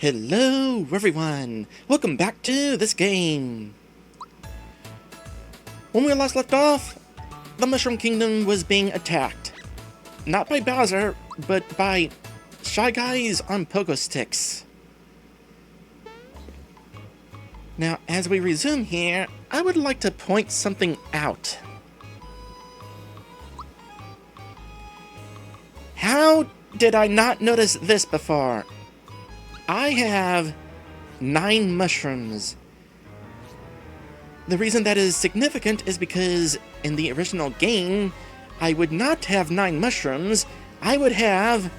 Hello everyone! Welcome back to this game! When we last left off, the Mushroom Kingdom was being attacked. Not by Bowser, but by Shy Guys on pogo sticks. Now, as we resume here, I would like to point something out. How did I not notice this before? I have 9 mushrooms. The reason that is significant is because in the original game, I would not have 9 mushrooms. I would have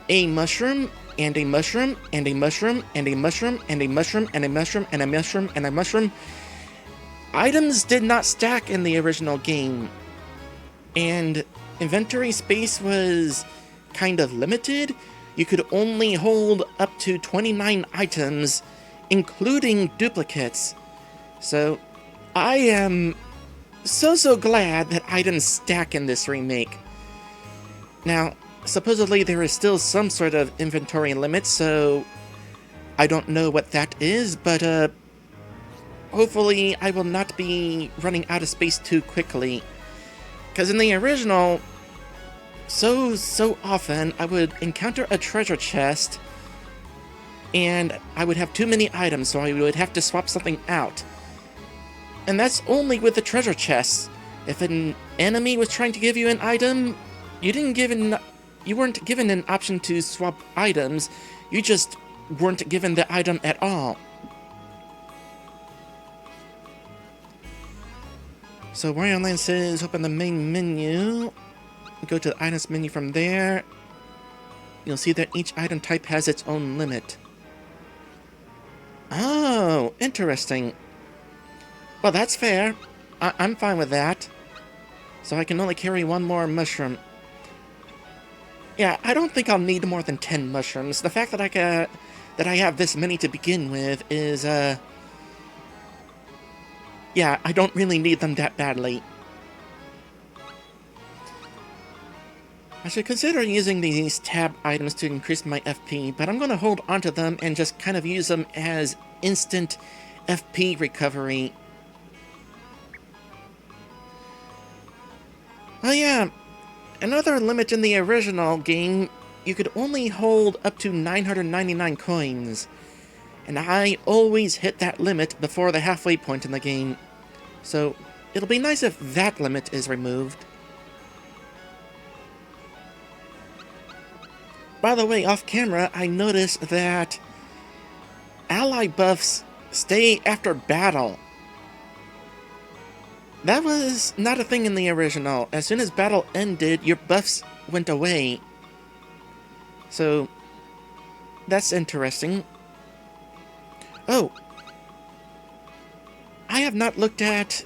a mushroom, and a mushroom, and a mushroom, and a mushroom, and a mushroom, and a mushroom, and a mushroom, and a mushroom. Items did not stack in the original game, and inventory space was kind of limited. You could only hold up to 29 items, including duplicates. So, I am so glad that items stack in this remake. Now, supposedly there is still some sort of inventory limit, so I don't know what that is, but hopefully I will not be running out of space too quickly. Because in the original, so often I would encounter a treasure chest and I would have too many items, so I would have to swap something out. And that's only with the treasure chests. If an enemy was trying to give you an item, you weren't given an option to swap items, you just weren't given the item at all. So Wario Land says open the main menu, go to the items menu from there. You'll see that each item type has its own limit. Oh, interesting. Well, that's fair. I'm fine with that. So I can only carry 1 more mushroom. Yeah, I don't think I'll need more than 10 mushrooms. The fact that I have this many to begin with is, yeah, I don't really need them that badly. I should consider using these tab items to increase my FP, but I'm going to hold onto them and just kind of use them as instant FP recovery. Oh yeah, another limit in the original game, you could only hold up to 999 coins. And I always hit that limit before the halfway point in the game. So, it'll be nice if that limit is removed. By the way, off camera, I noticed that ally buffs stay after battle. That was not a thing in the original. As soon as battle ended, your buffs went away. So, that's interesting. Oh, I have not looked at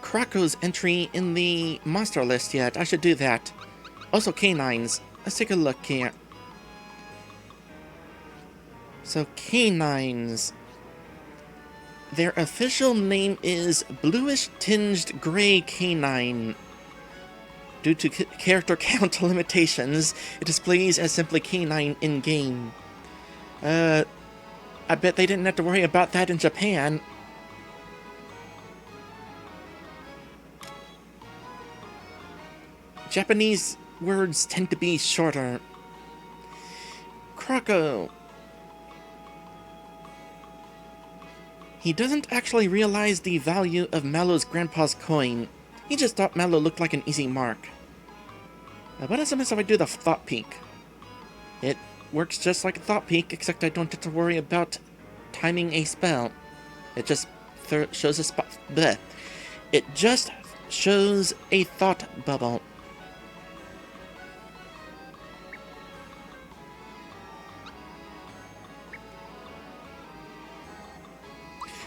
Krako's entry in the monster list yet. I should do that. Also, canines. Let's take a look here. So, canines. Their official name is Bluish-Tinged Gray Canine. Due to character count limitations, it displays as simply canine in-game. I bet they didn't have to worry about that in Japan. Japanese words tend to be shorter. Krako. He doesn't actually realize the value of Mallow's grandpa's coin. He just thought Mallow looked like an easy mark. Now what happens if I do the Thought Peak? It works just like a Thought Peak, except I don't have to worry about timing a spell. It just shows a spot. Bleh. It just shows a thought bubble.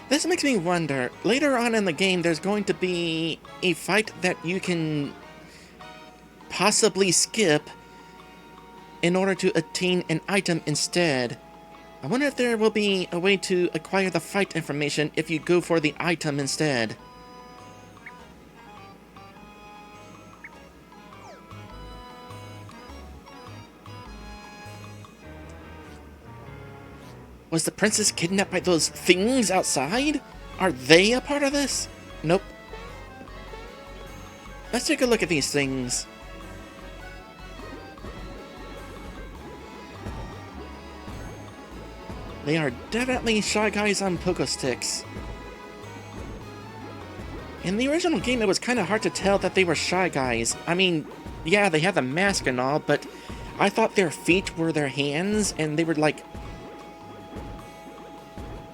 This makes me wonder, later on in the game there's going to be a fight that you can possibly skip in order to attain an item instead. I wonder if there will be a way to acquire the fight information if you go for the item instead. Was the princess kidnapped by those things outside? Are they a part of this? Nope. Let's take a look at these things. They are definitely Shy Guys on pogo sticks. In the original game, it was kind of hard to tell that they were Shy Guys. I mean, yeah, they had the mask and all, but I thought their feet were their hands, and they were like...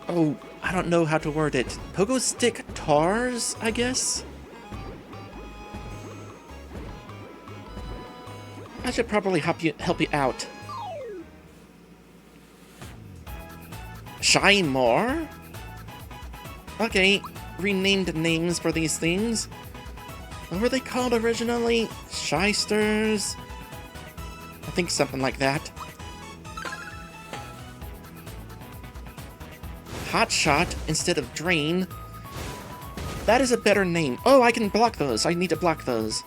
Oh, I don't know how to word it. Pogo stick tars, I guess? I should probably help you out. Shy more? Okay, renamed names for these things. What were they called originally? Shysters? I think something like that. Hot Shot instead of Drain. That is a better name. Oh, I can block those. I need to block those.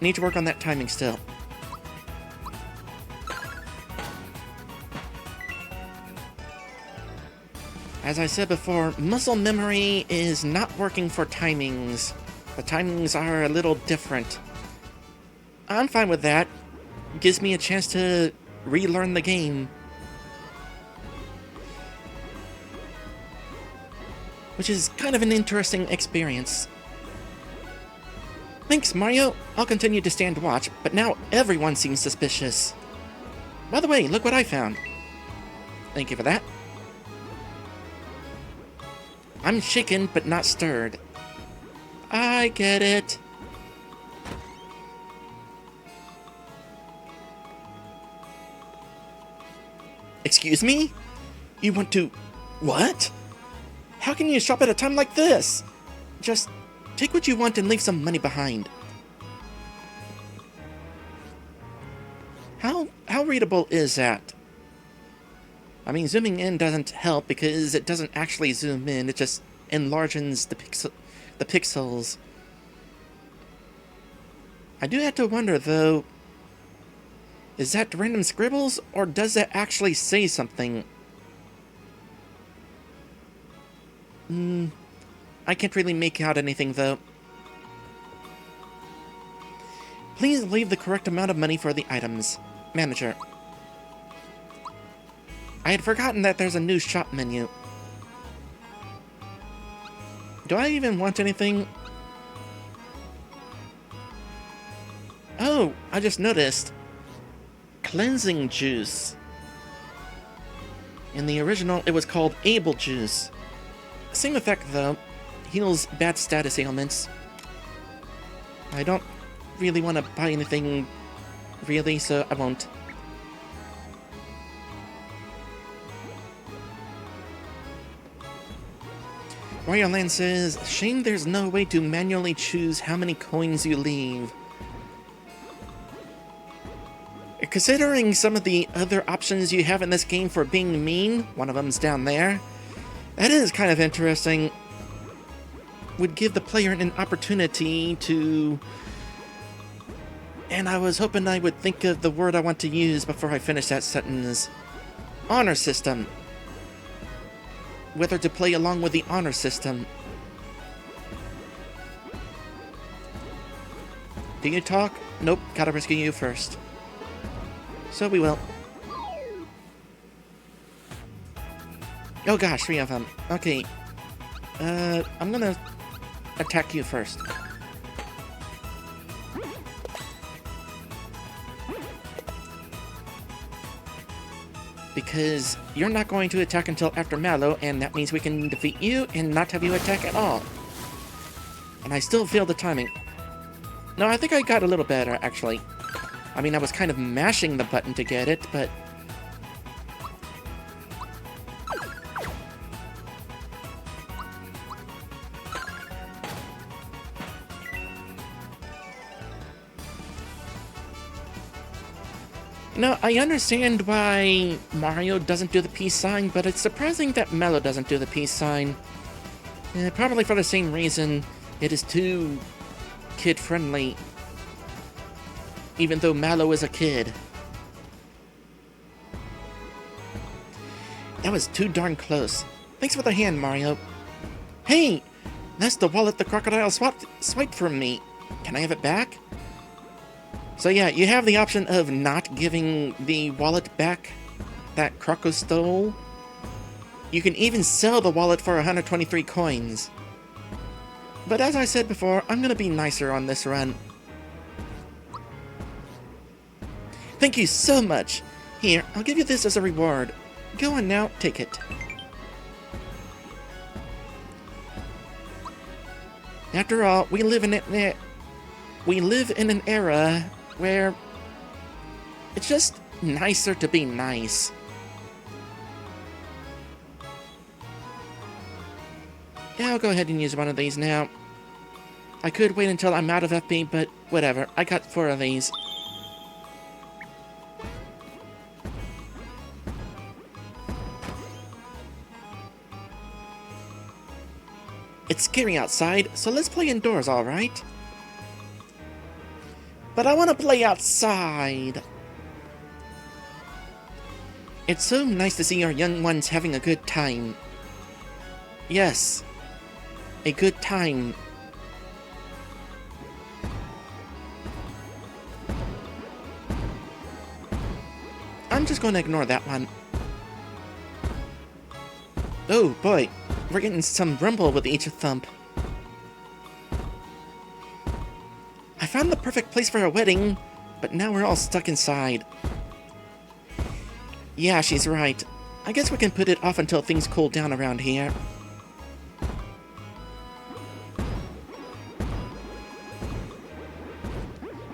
Need to work on that timing still. As I said before, muscle memory is not working for timings. The timings are a little different. I'm fine with that. Gives me a chance to relearn the game. Which is kind of an interesting experience. Thanks, Mario. I'll continue to stand watch, but now everyone seems suspicious. By the way, look what I found. Thank you for that. I'm shaken, but not stirred. I get it. Excuse me? You want to... What? How can you shop at a time like this? Just take what you want and leave some money behind. How readable is that? I mean, zooming in doesn't help because it doesn't actually zoom in, it just enlarges the pixels. I do have to wonder, though, is that random scribbles, or does that actually say something? I can't really make out anything, though. Please leave the correct amount of money for the items. Manager. I had forgotten that there's a new shop menu. Do I even want anything? Oh, I just noticed. Cleansing juice. In the original, it was called Able Juice. Same effect, though. Heals bad status ailments. I don't really want to buy anything, really, so I won't. Wario Land says, shame there's no way to manually choose how many coins you leave. Considering some of the other options you have in this game for being mean, one of them's down there, that is kind of interesting. Would give the player an opportunity to... And I was hoping I would think of the word I want to use before I finish that sentence. Honor system. Whether to play along with the honor system. Do you talk? Nope, gotta rescue you first. So we will. Oh gosh, 3 of them. Okay. I'm gonna attack you first. Because you're not going to attack until after Mallow, and that means we can defeat you and not have you attack at all. And I still feel the timing. No, I think I got a little better, actually. I mean, I was kind of mashing the button to get it, but... No, I understand why Mario doesn't do the peace sign, but it's surprising that Mello doesn't do the peace sign. Probably for the same reason, it is too kid-friendly. even though Mallow is a kid. That was too darn close. Thanks for the hand, Mario. Hey! That's the wallet the crocodile swiped from me. Can I have it back? So yeah, you have the option of not giving the wallet back that Croco stole. You can even sell the wallet for 123 coins. But as I said before, I'm gonna be nicer on this run. Thank you so much! Here, I'll give you this as a reward. Go on now, take it. After all, we live in an era where it's just nicer to be nice. Yeah, I'll go ahead and use one of these now. I could wait until I'm out of FP, but whatever. I got 4 of these. It's scary outside, so let's play indoors, alright? But I want to play outside! It's so nice to see our young ones having a good time. Yes, a good time. I'm just going to ignore that one. Oh boy, we're getting some rumble with each thump. I found the perfect place for a wedding, but now we're all stuck inside. Yeah, she's right. I guess we can put it off until things cool down around here.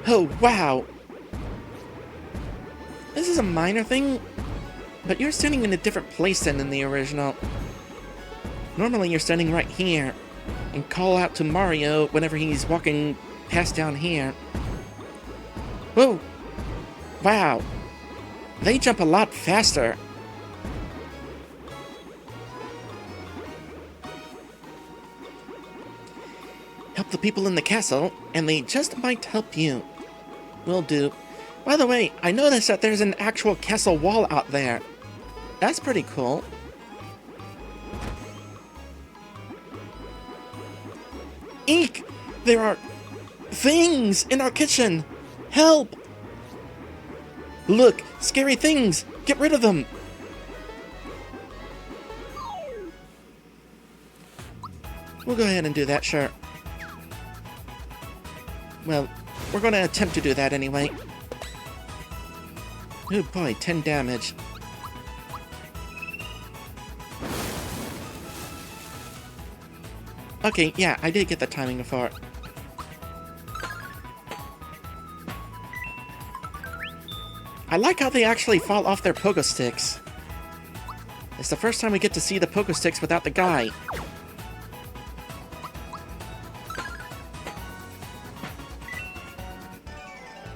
Oh, wow! This is a minor thing, but you're standing in a different place than in the original. Normally you're standing right here, and call out to Mario whenever he's walking past down here. Whoa! Wow! They jump a lot faster. Help the people in the castle, and they just might help you. Will do. By the way, I noticed that there's an actual castle wall out there. That's pretty cool. Eek! There are things in our kitchen! Help! Look! Scary things! Get rid of them! We'll go ahead and do that, sure. Well, we're going to attempt to do that anyway. Oh boy, 10 damage. Okay, yeah, I did get the timing before. I like how they actually fall off their pogo sticks. It's the first time we get to see the pogo sticks without the guy.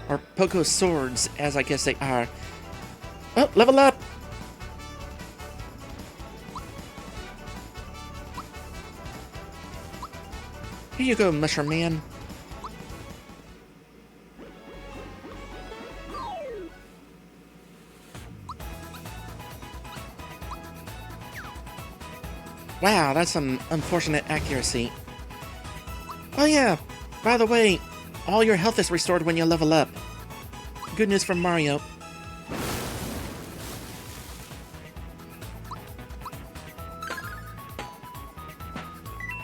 Or pogo swords, as I guess they are. Oh, level up! Here you go, Mushroom Man. Wow, that's some unfortunate accuracy. Oh yeah, by the way, all your health is restored when you level up. Good news from Mario.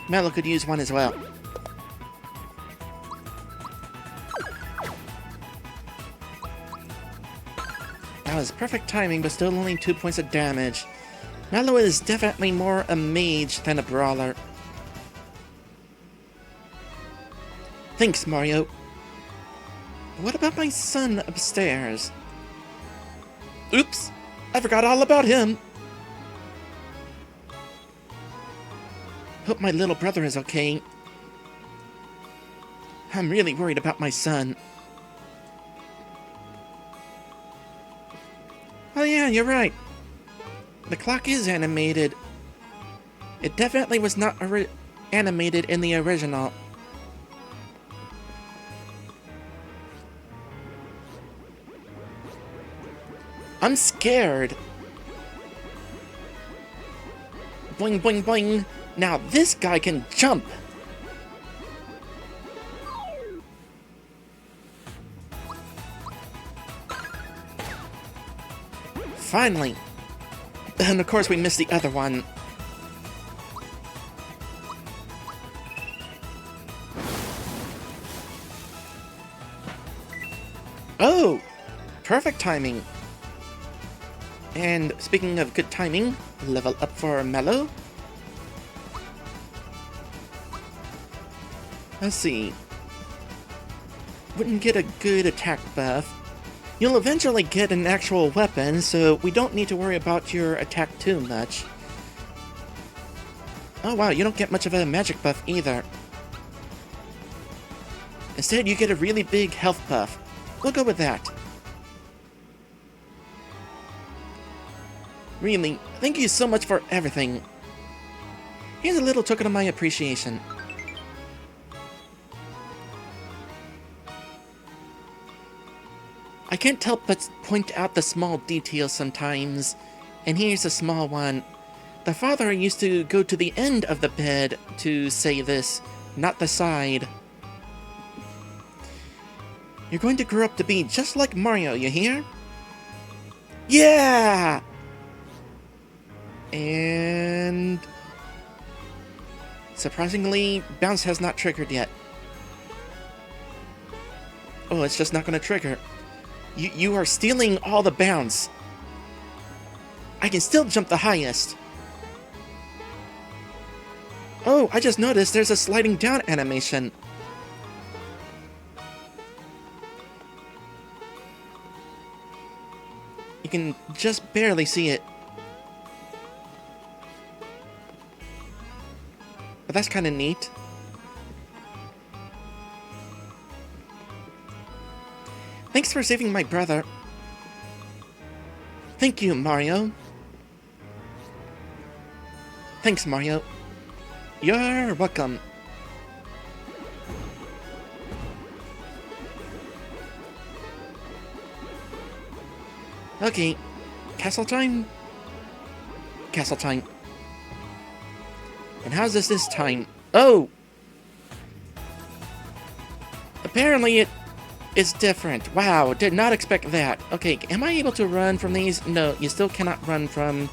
Mallow could use one as well. That was perfect timing, but still only 2 points of damage. Mallow is definitely more a mage than a brawler. Thanks, Mario. What about my son upstairs? Oops! I forgot all about him! Hope my little brother is okay. I'm really worried about my son. Oh yeah, you're right. The clock is animated. It definitely was not animated in the original. I'm scared. Boing, boing, boing. Now this guy can jump. Finally. And of course we missed the other one. Oh! Perfect timing. And speaking of good timing, level up for Mellow. Let's see. Wouldn't get a good attack buff. You'll eventually get an actual weapon, so we don't need to worry about your attack too much. Oh wow, you don't get much of a magic buff either. Instead, you get a really big health buff. We'll go with that. Really, thank you so much for everything. Here's a little token of my appreciation. I can't help but point out the small details sometimes, and here's a small one. The father used to go to the end of the bed to say this, not the side. You're going to grow up to be just like Mario, you hear? Yeah! And... surprisingly, bounce has not triggered yet. Oh, it's just not going to trigger. You are stealing all the bounce. I can still jump the highest. Oh, I just noticed there's a sliding down animation. You can just barely see it. But that's kind of neat. Thanks for saving my brother. Thank you, Mario. Thanks, Mario. You're welcome. Okay, castle time? Castle time. And how's this time? Oh! Apparently it is different. Wow, did not expect that. Okay, am I able to run from these? No, you still cannot run from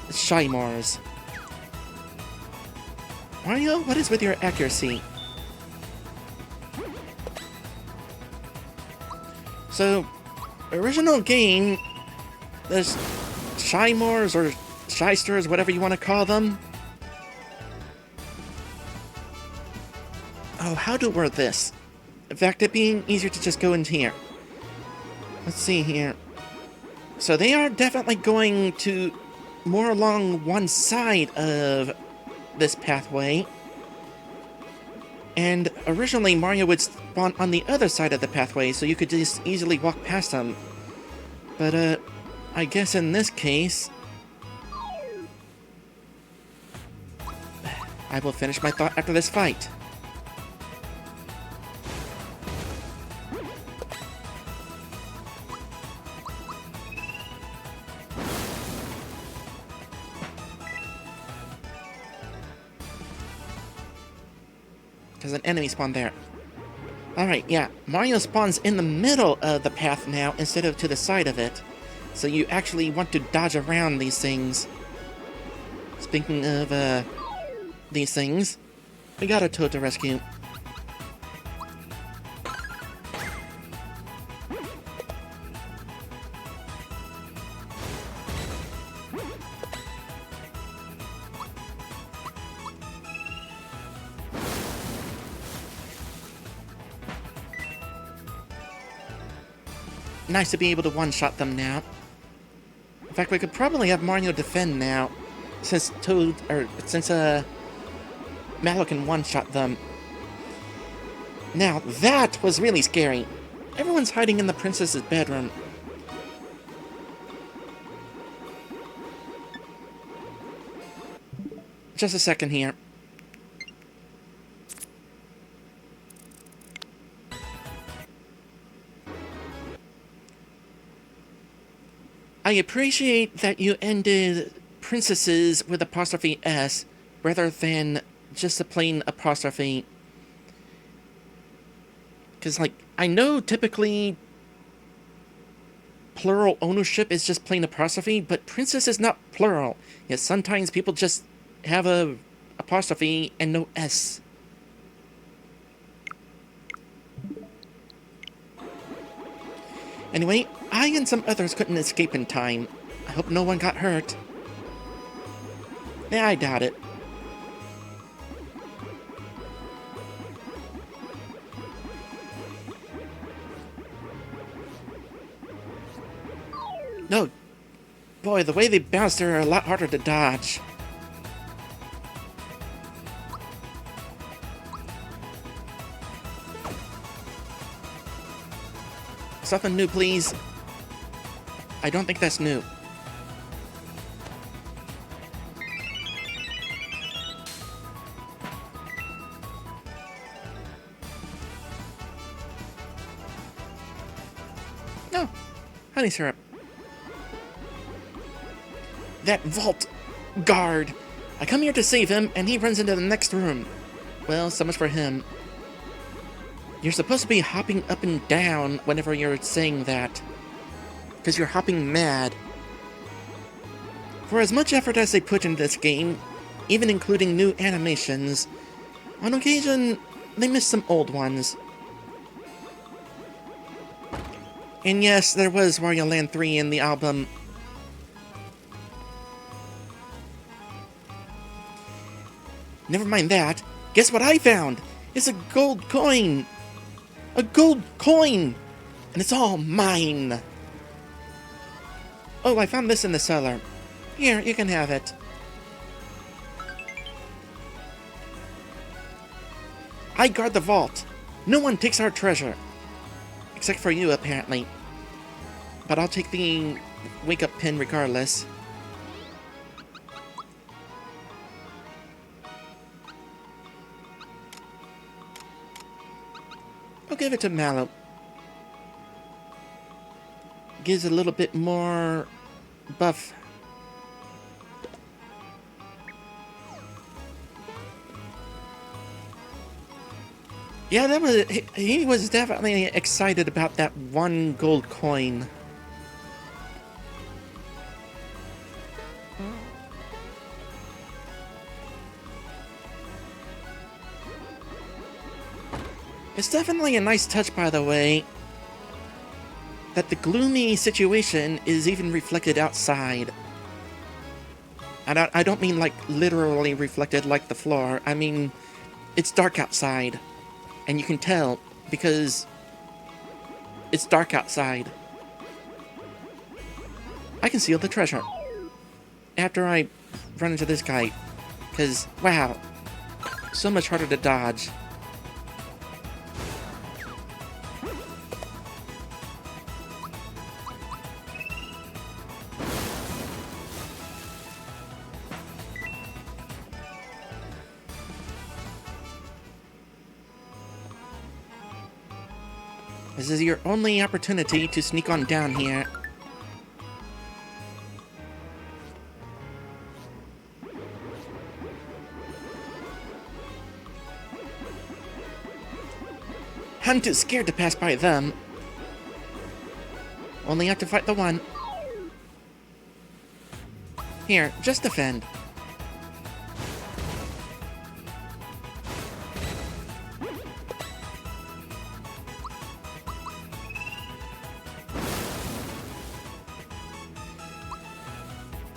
Shymores. Mario, what is with your accuracy? So, original game, there's Shymores or Shysters, whatever you want to call them. Oh, how to word this? In fact, it being easier to just go into here. Let's see here. So they are definitely going to more along one side of this pathway. And originally Mario would spawn on the other side of the pathway, so you could just easily walk past them. But, I guess in this case... I will finish my thought after this fight. There's an enemy spawn there. Alright, yeah. Mario spawns in the middle of the path now instead of to the side of it. So you actually want to dodge around these things. Speaking of, these things, we got a Toad to rescue. Nice to be able to one-shot them now. In fact, we could probably have Mario defend now, since Mallow can one-shot them. Now, that was really scary. Everyone's hiding in the princess's bedroom. Just a second here. I appreciate that you ended princesses with apostrophe S rather than just a plain apostrophe. Because, like, I know typically plural ownership is just plain apostrophe, but princess is not plural. Yes, sometimes people just have a apostrophe and no S. Anyway, I and some others couldn't escape in time. I hope no one got hurt. Yeah, I doubt it. No, boy, the way they bounced are a lot harder to dodge. Something new, please. I don't think that's new. No, honey syrup. That vault guard. I come here to save him, and he runs into the next room. Well, so much for him. You're supposed to be hopping up and down whenever you're saying that. Because you're hopping mad. For as much effort as they put into this game, even including new animations, on occasion, they miss some old ones. And yes, there was Wario Land 3 in the album. Never mind that. Guess what I found? It's a gold coin! A gold coin! And it's all mine! Oh, I found this in the cellar. Here, you can have it. I guard the vault. No one takes our treasure. Except for you, apparently. But I'll take the wake-up pin regardless. I'll give it to Mallow. Gives a little bit more buff. Yeah, that was he was definitely excited about that one gold coin. It's definitely a nice touch, by the way, that the gloomy situation is even reflected outside. And I don't mean like literally reflected like the floor. I mean, it's dark outside. And you can tell because it's dark outside. I can steal the treasure after I run into this guy. Because, wow, so much harder to dodge. This is your only opportunity to sneak on down here. I'm too scared to pass by them. Only have to fight the one. Here, just defend.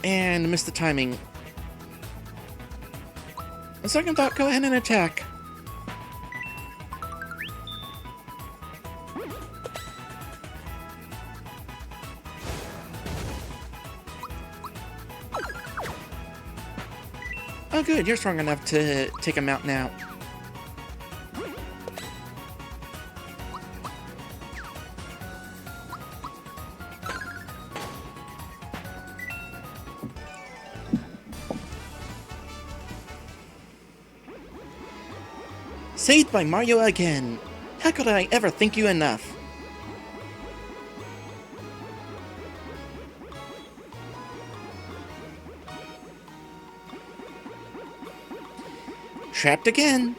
And missed the timing. On second thought, go ahead and attack. Oh good, you're strong enough to take him out now. Saved by Mario again. How could I ever thank you enough? Trapped again.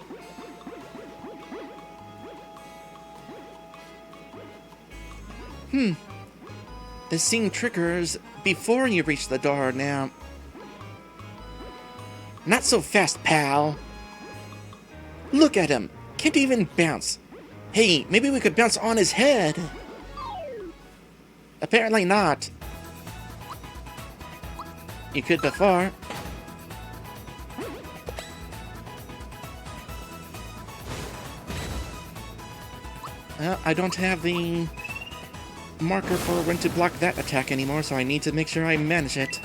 The scene triggers before you reach the door now. Not so fast, pal. Look at him. Can't even bounce. Hey, maybe we could bounce on his head. Apparently not. You could before. Well, I don't have the marker for when to block that attack anymore, so I need to make sure I manage it.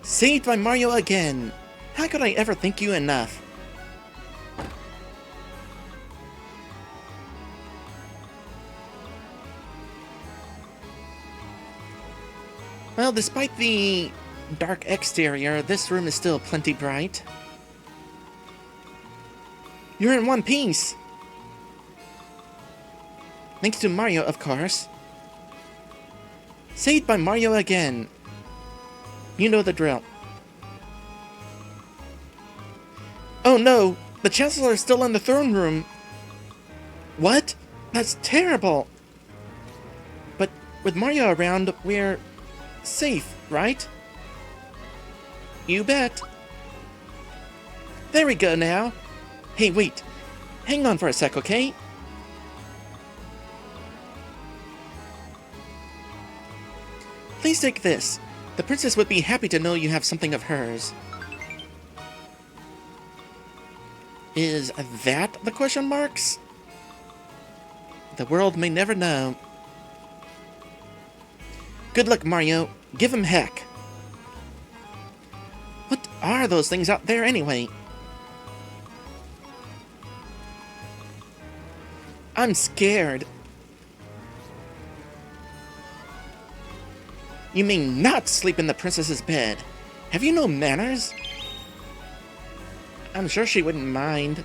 Saved by Mario again! How could I ever thank you enough? Well, despite the dark exterior, this room is still plenty bright. You're in one piece! Thanks to Mario, of course. Saved by Mario again. You know the drill. Oh no! The Chancellor is still in the throne room! What? That's terrible! But with Mario around, we're safe, right? You bet. There we go now. Hey, wait. Hang on for a sec, okay? Please take this. The princess would be happy to know you have something of hers. Is that the question marks? The world may never know. Good luck, Mario. Give him heck. What are those things out there anyway? I'm scared. You may not sleep in the princess's bed. Have you no manners? I'm sure she wouldn't mind.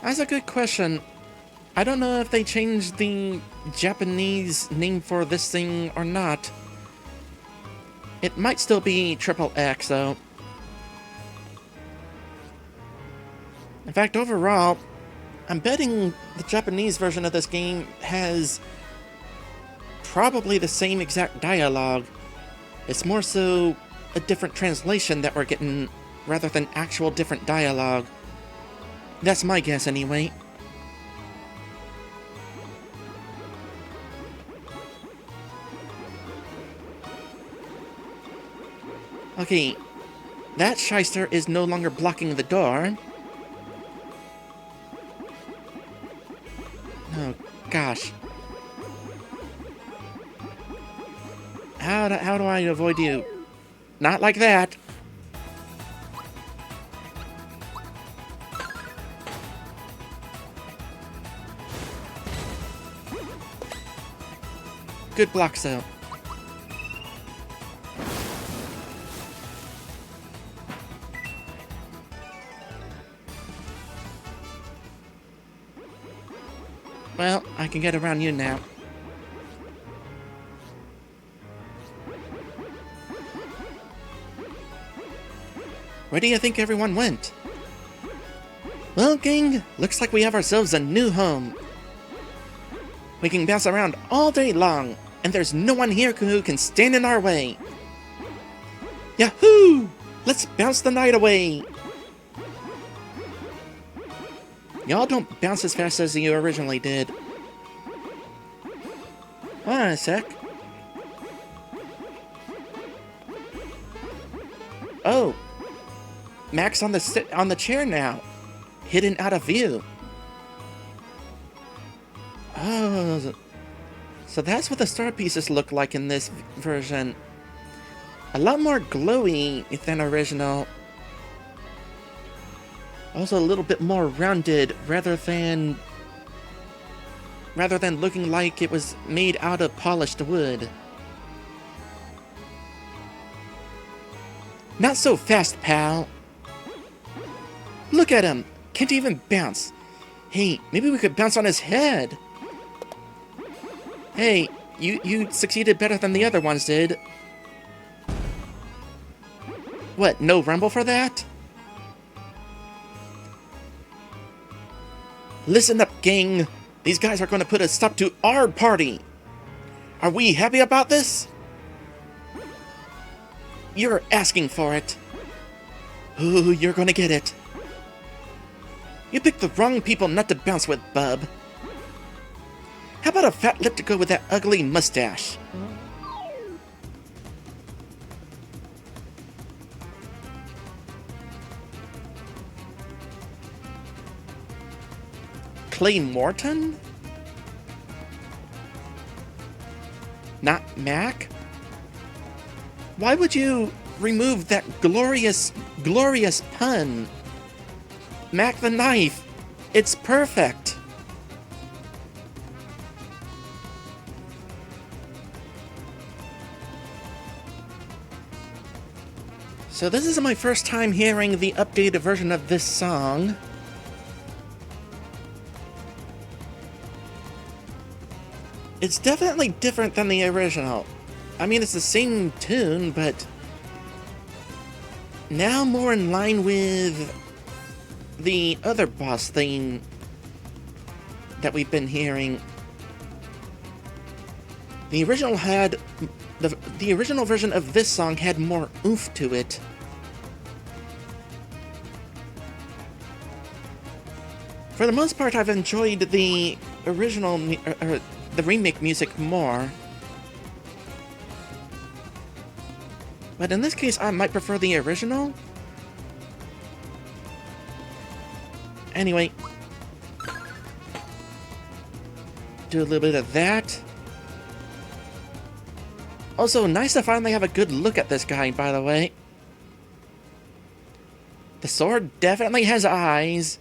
That's a good question. I don't know if they changed the Japanese name for this thing or not. It might still be Triple X, though. In fact, overall, I'm betting the Japanese version of this game has probably the same exact dialogue. It's more so a different translation that we're getting rather than actual different dialogue. That's my guess, anyway. Okay, that shyster is no longer blocking the door. Oh, gosh. How do I avoid you? Not like that. Good blocks, though. Well, I can get around you now. Where do you think everyone went? Well, gang, looks like we have ourselves a new home. We can bounce around all day long, and there's no one here who can stand in our way. Yahoo! Let's bounce the night away! Y'all don't bounce as fast as you originally did. Hold on a sec. Oh. Max on the chair now. Hidden out of view. Oh. So that's what the star pieces look like in this version. A lot more glowy than original. Also a little bit more rounded rather than rather than looking like it was made out of polished wood. Not so fast, pal. Look at him. Can't even bounce. Hey, maybe we could bounce on his head. Hey, you succeeded better than the other ones did. What, no rumble for that? Listen up, gang. These guys are going to put a stop to our party. Are we happy about this? You're asking for it. Ooh, you're going to get it. You picked the wrong people not to bounce with, bub. How about a fat lip to go with that ugly mustache? Claymorton? Not Mac? Why would you remove that glorious pun? Mac the knife. It's perfect. So this is my first time hearing the updated version of this song. It's definitely different than the original. I mean, it's the same tune, but now more in line with the other boss theme that we've been hearing. The original had the original version of this song had more oomph to it. For the most part, I've enjoyed the original the remake music more. But in this case, I might prefer the original. Anyway, do a little bit of that. Also, nice to finally have a good look at this guy, by the way. The sword definitely has eyes,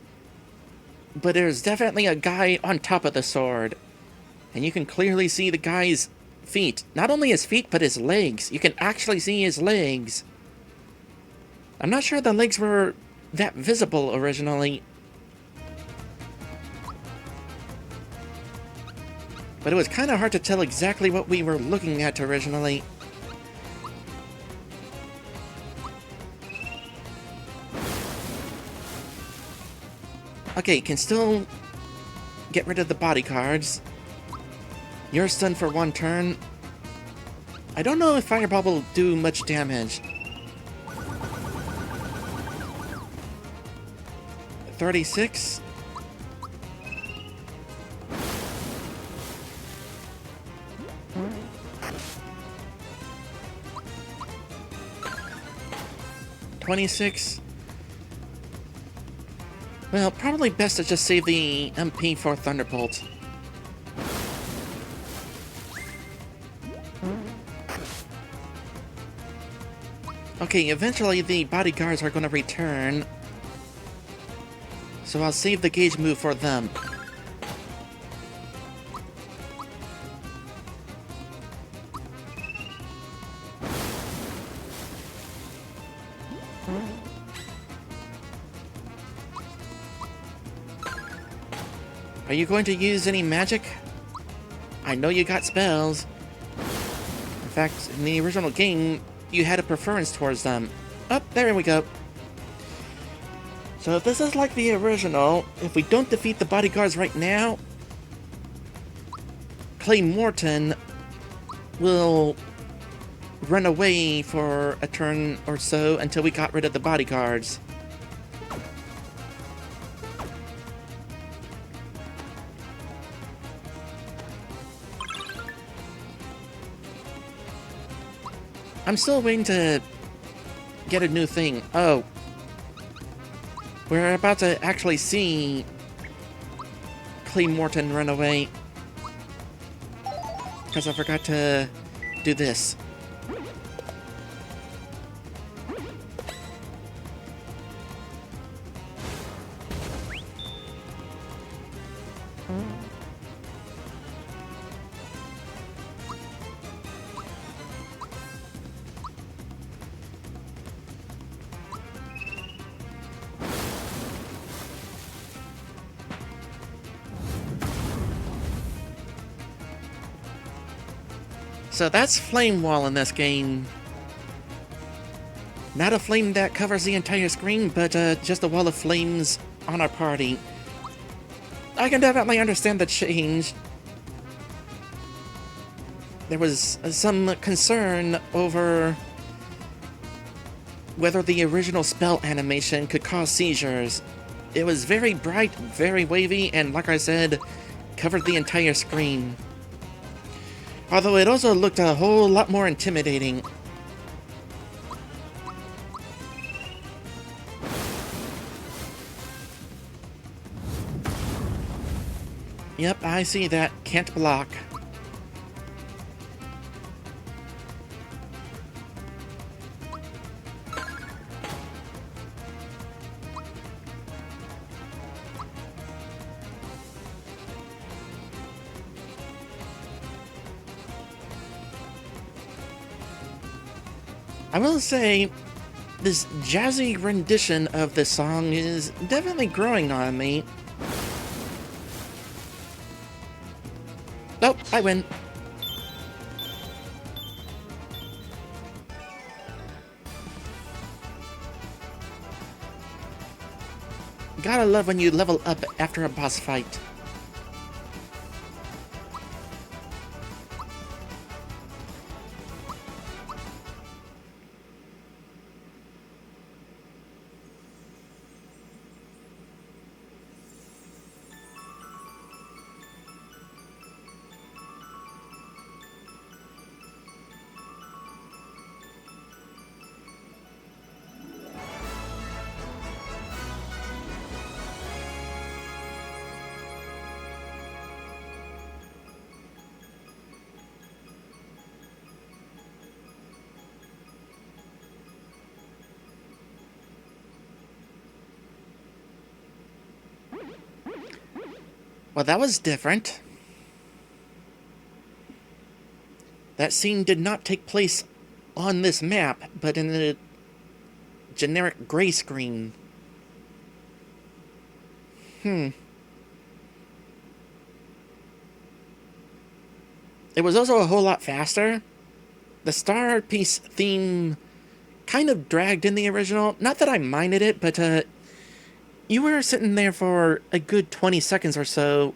but there's definitely a guy on top of the sword. And you can clearly see the guy's feet. Not only his feet, but his legs. You can actually see his legs. I'm not sure the legs were that visible originally. But it was kind of hard to tell exactly what we were looking at originally. Okay, can still get rid of the bodyguards. You're stunned for one turn. I don't know if Fireball will do much damage. 36. $26. Well, probably best to just save the MP for Thunderbolt. Okay, eventually the bodyguards are going to return. So I'll save the gauge move for them. Are you going to use any magic? I know you got spells. In fact, in the original game, you had a preference towards them. Oh, there we go. So if this is like the original, if we don't defeat the bodyguards right now, Claymorton will run away for a turn or so until we got rid of the bodyguards. I'm still waiting to get a new thing. Oh. We're about to actually see Claymorton run away. Because I forgot to do this. So that's Flame Wall in this game. Not a flame that covers the entire screen, but just a wall of flames on our party. I can definitely understand the change. There was some concern over whether the original spell animation could cause seizures. It was very bright, very wavy, and like I said, covered the entire screen. Although it also looked a whole lot more intimidating. Yep, I see that. Can't block. I will say, this jazzy rendition of the song is definitely growing on me. Nope, I win. Gotta love when you level up after a boss fight. Well, that was different. That scene did not take place on this map, but in a generic gray screen. It was also a whole lot faster. The Star Piece theme kind of dragged in the original. Not that I minded it, but you were sitting there for a good 20 seconds or so,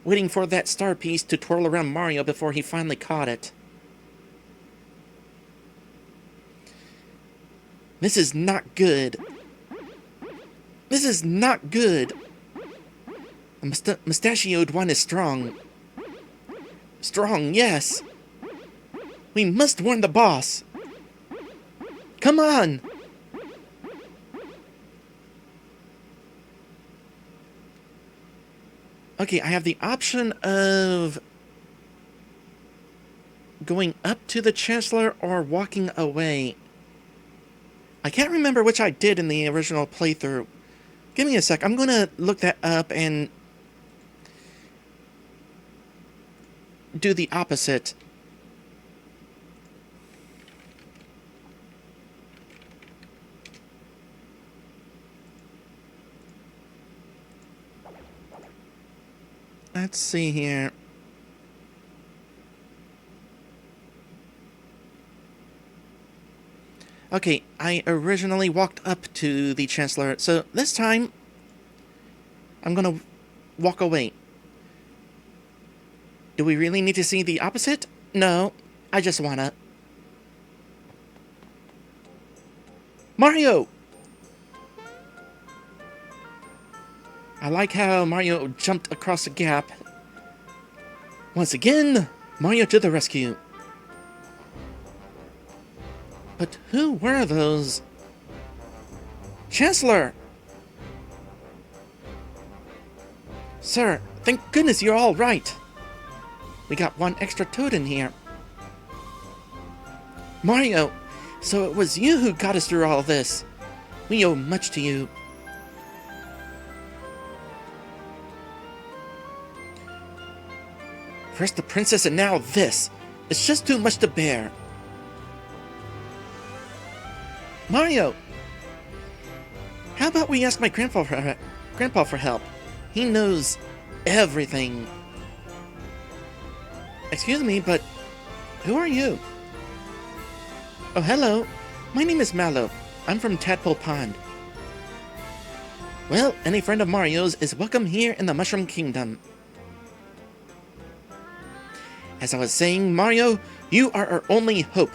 waiting for that star piece to twirl around Mario before he finally caught it. This is not good. This is not good. The mustachioed one is strong. Strong, yes. We must warn the boss. Come on! Okay, I have the option of going up to the Chancellor or walking away. I can't remember which I did in the original playthrough. Give me a sec. I'm going to look that up and do the opposite. Let's see here. Okay, I originally walked up to the Chancellor, so this time I'm gonna walk away. Do we really need to see the opposite? No, I just wanna. Mario! I like how Mario jumped across the gap. Once again, Mario to the rescue. But who were those? Chancellor! Sir, thank goodness you're all right. We got one extra toad in here. Mario, so it was you who got us through all this. We owe much to you. First the princess and now this. It's just too much to bear. Mario! How about we ask my grandpa for help? He knows everything. Excuse me, but Who are you? Oh, hello. My name is Mallow. I'm from Tadpole Pond. Well, any friend of Mario's is welcome here in the Mushroom Kingdom. As I was saying, Mario, you are our only hope.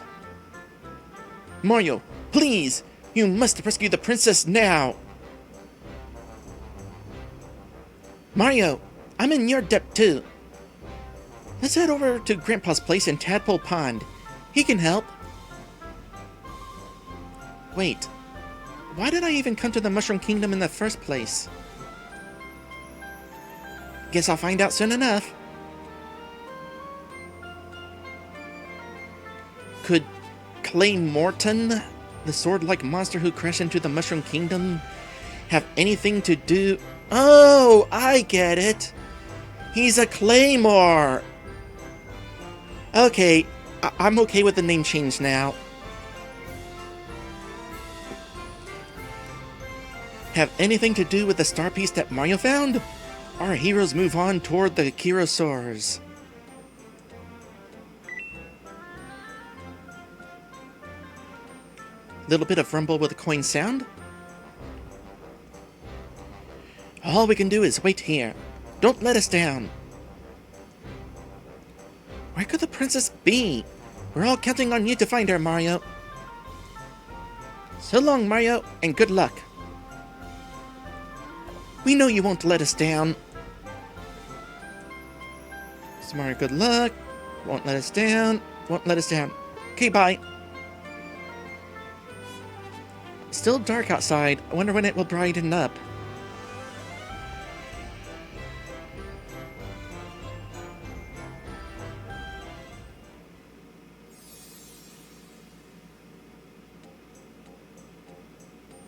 Mario, please, you must rescue the princess now. Mario, I'm in your debt too. Let's head over to Grandpa's place in Tadpole Pond. He can help. Wait, why did I even come to the Mushroom Kingdom in the first place? Guess I'll find out soon enough. Could Claymorton, the sword-like monster who crashed into the Mushroom Kingdom, have anything to do... Oh, I get it! He's a Claymore! Okay, I'm okay with the name change now. Have anything to do with the star piece that Mario found? Our heroes move on toward the Kirosaurs. Little bit of rumble with a coin sound. All we can do is wait here. Don't let us down. Where could the princess be? We're all counting on you to find her, Mario. So long, Mario, and good luck. We know you won't let us down. So Mario, good luck. Won't let us down. Won't let us down. Okay, bye. Still dark outside. I wonder when it will brighten up.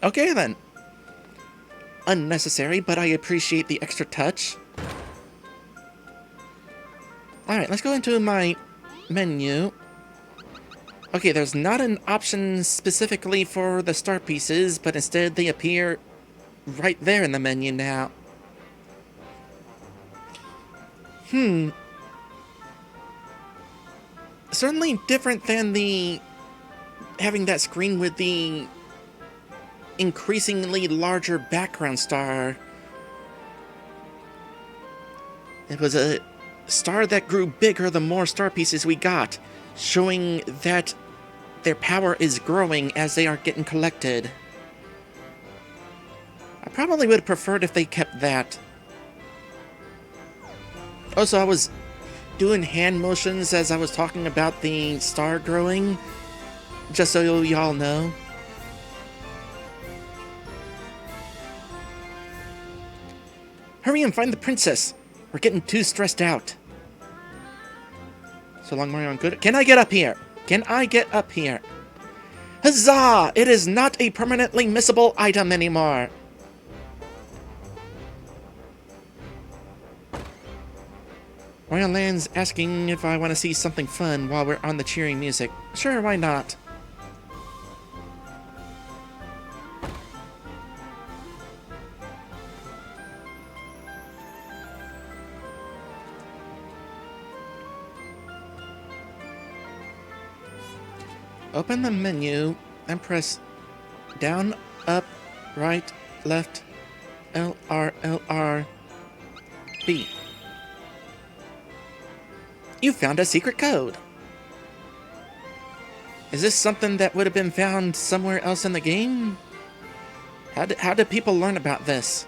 Okay then. Unnecessary, but I appreciate the extra touch. Alright, let's go into my menu. Okay, there's not an option specifically for the star pieces, but instead they appear right there in the menu now. Certainly different than the... having that screen with the increasingly larger background star. It was a star that grew bigger the more star pieces we got, showing that their power is growing as they are getting collected. I probably would have preferred if they kept that. Also, I was doing hand motions as I was talking about the star growing, just so y'all know. Hurry and find the princess! We're getting too stressed out. So long, Mario, I'm good. Can I get up here? Can I get up here? Huzzah! It is not a permanently missable item anymore. Mario lands asking if I want to see something fun while we're on the cheering music. Sure, why not? Open the menu and press down, up, right, left, LR, LR, B. You found a secret code. Is this something that would have been found somewhere else in the game? How did people learn about this?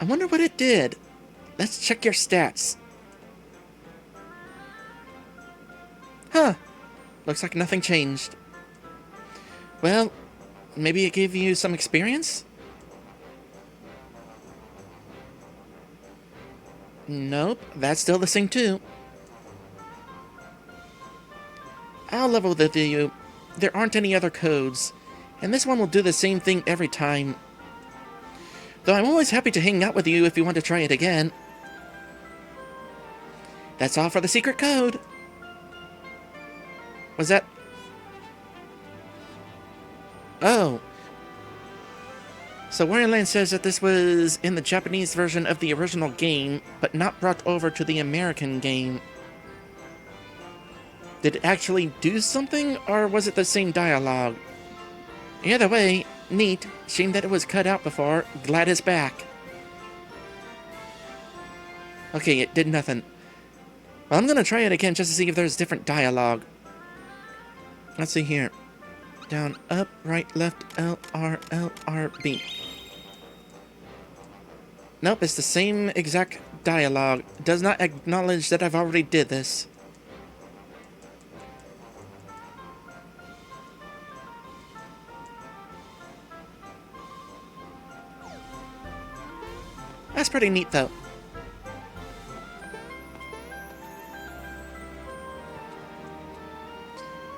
I wonder what it did. Let's check your stats. Huh. Looks like nothing changed. Well, maybe it gave you some experience? Nope, that's still the same too. I'll level with you. There aren't any other codes, and this one will do the same thing every time. Though I'm always happy to hang out with you if you want to try it again. That's all for the secret code. Was that... Oh. So Wario Land says that this was in the Japanese version of the original game, but not brought over to the American game. Did it actually do something, or was it the same dialogue? Either way, neat. Shame that it was cut out before. Glad it's back. Okay, it did nothing. Well, I'm gonna try it again just to see if there's different dialogue. Let's see here. Down, up, right, left, L, R, B. Nope, it's the same exact dialogue. Does not acknowledge that I've already did this. That's pretty neat, though.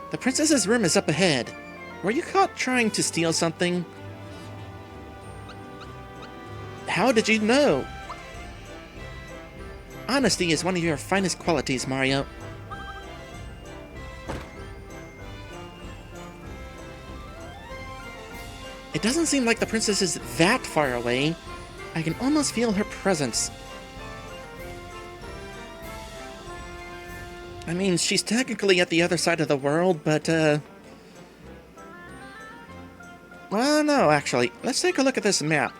The princess's room is up ahead. Were you caught trying to steal something? How did you know? Honesty is one of your finest qualities, Mario. It doesn't seem like the princess is that far away. I can almost feel her presence. I mean, she's technically at the other side of the world, but, well, no, actually. Let's take a look at this map.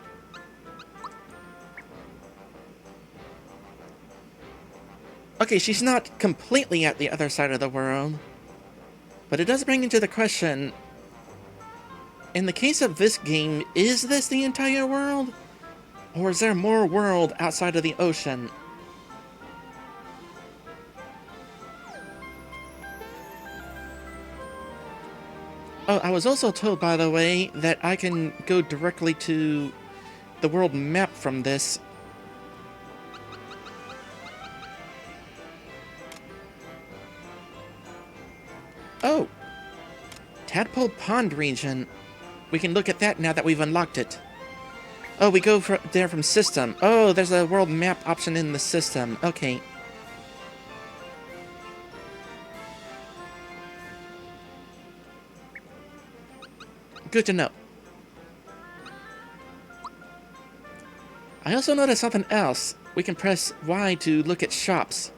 Okay, she's not completely at the other side of the world. But it does bring into the question, in the case of this game, is this the entire world? Or is there more world outside of the ocean? Oh, I was also told, by the way, that I can go directly to the world map from this. Oh! Tadpole Pond region. We can look at that now that we've unlocked it. Oh, we go there from system. Oh, there's a world map option in the system. Okay. Good to know. I also noticed something else. We can press Y to look at shops.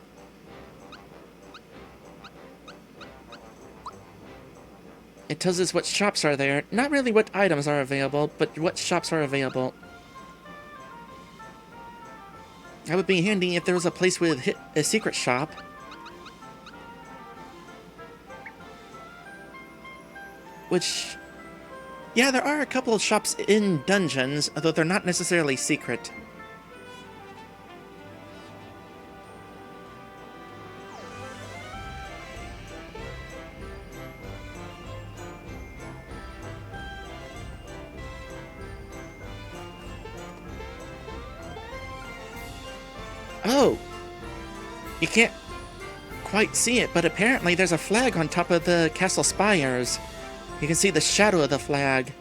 It tells us what shops are there. Not really what items are available, but what shops are available. That would be handy if there was a place with a secret shop. Which... yeah, there are a couple of shops in dungeons, although they're not necessarily secret. Oh! You can't quite see it, but apparently there's a flag on top of the castle spires. You can see the shadow of the flag.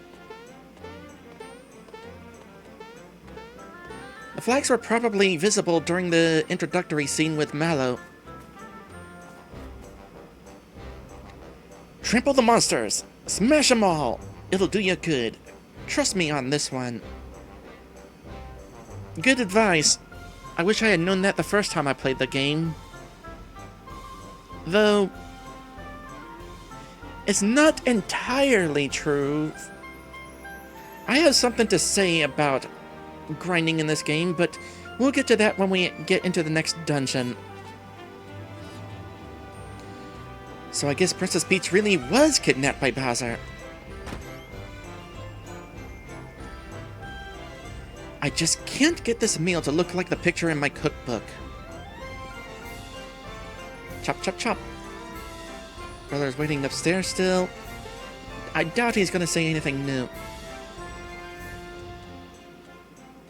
The flags were probably visible during the introductory scene with Mallow. Trample the monsters! Smash them all! It'll do you good. Trust me on this one. Good advice. I wish I had known that the first time I played the game. Though... it's not entirely true. I have something to say about grinding in this game, but we'll get to that when we get into the next dungeon. So I guess Princess Peach really was kidnapped by Bowser. I just can't get this meal to look like the picture in my cookbook. Chop, chop, chop. Brother's waiting upstairs still. I doubt he's gonna say anything new.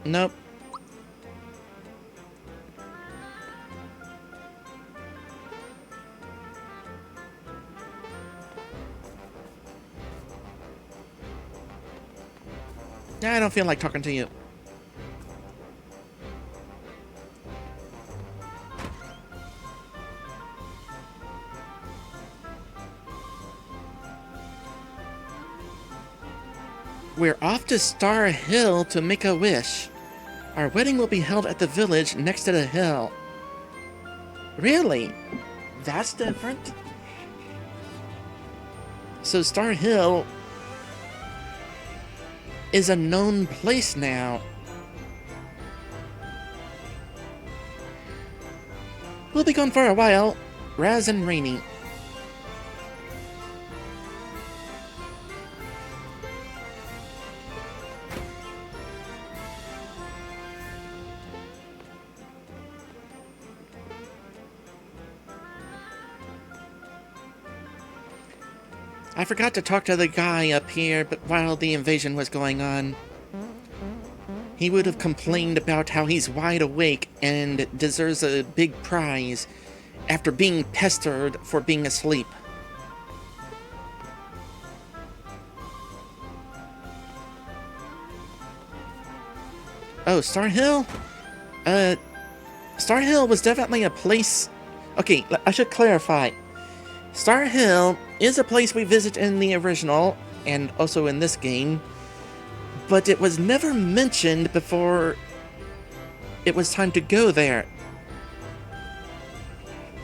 Nope. I don't feel like talking to you. We're off to Star Hill to make a wish. Our wedding will be held at the village next to the hill. Really? That's different? So Star Hill is a known place now. We'll be gone for a while. Raz and rainy. I forgot to talk to the guy up here, but while the invasion was going on, he would have complained about how he's wide awake and deserves a big prize after being pestered for being asleep. Oh, Star Hill? Star Hill was definitely a place... Okay, I should clarify. Star Hill is a place we visit in the original, and also in this game, but it was never mentioned before it was time to go there.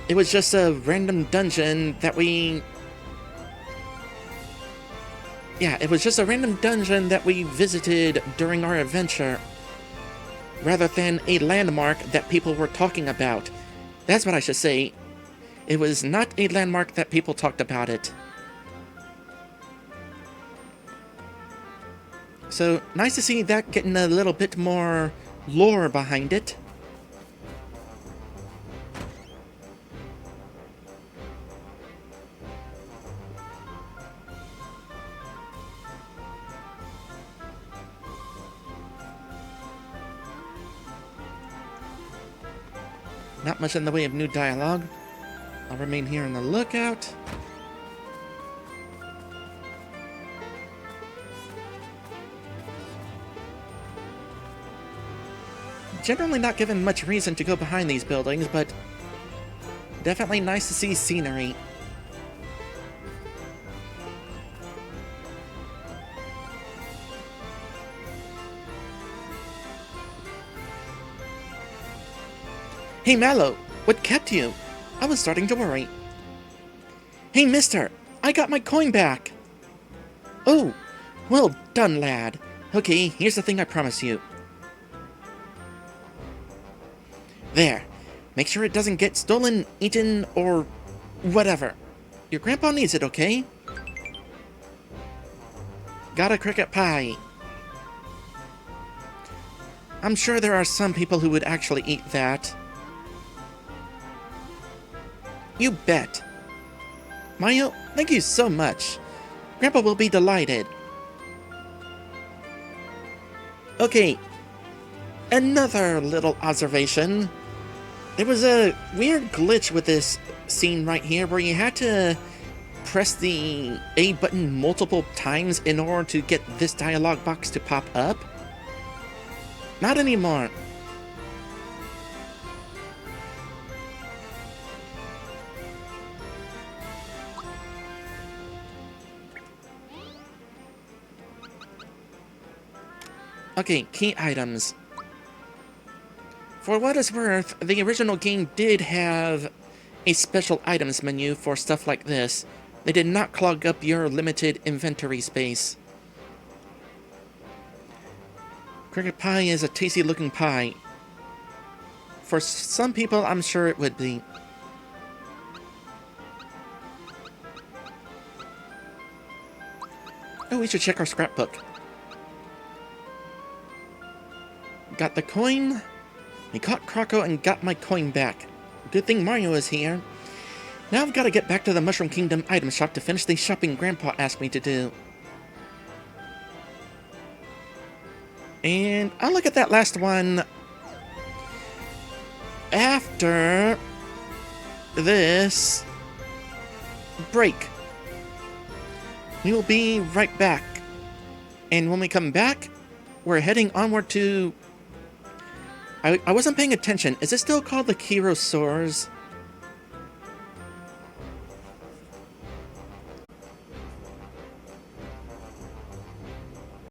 It was just a random dungeon that we... Yeah, it was just a random dungeon that we visited during our adventure, rather than a landmark that people were talking about. That's what I should say. It was not a landmark that people talked about it. So, nice to see that getting a little bit more lore behind it. Not much in the way of new dialogue. I'll remain here on the lookout. Generally not given much reason to go behind these buildings, but definitely nice to see scenery. Hey Mallow, what kept you? I was starting to worry. Hey mister, I got my coin back! Oh, well done lad. Okay, here's the thing I promise you. There, make sure it doesn't get stolen, eaten, or whatever. Your grandpa needs it, okay? Got a cricket pie. I'm sure there are some people who would actually eat that. You bet. Mayo, thank you so much. Grandpa will be delighted. Okay, another little observation. There was a weird glitch with this scene right here where you had to press the A button multiple times in order to get this dialogue box to pop up. Not anymore. Okay, key items. For what it's worth, the original game did have a special items menu for stuff like this. They did not clog up your limited inventory space. Cricket pie is a tasty looking pie. For some people, I'm sure it would be. Oh, we should check our scrapbook. Got the coin. We caught Croco and got my coin back. Good thing Mario is here. Now I've got to get back to the Mushroom Kingdom item shop to finish the shopping Grandpa asked me to do. And I'll look at that last one after this break. We will be right back. And when we come back, we're heading onward to... I wasn't paying attention. Is it still called the Kiro Soars?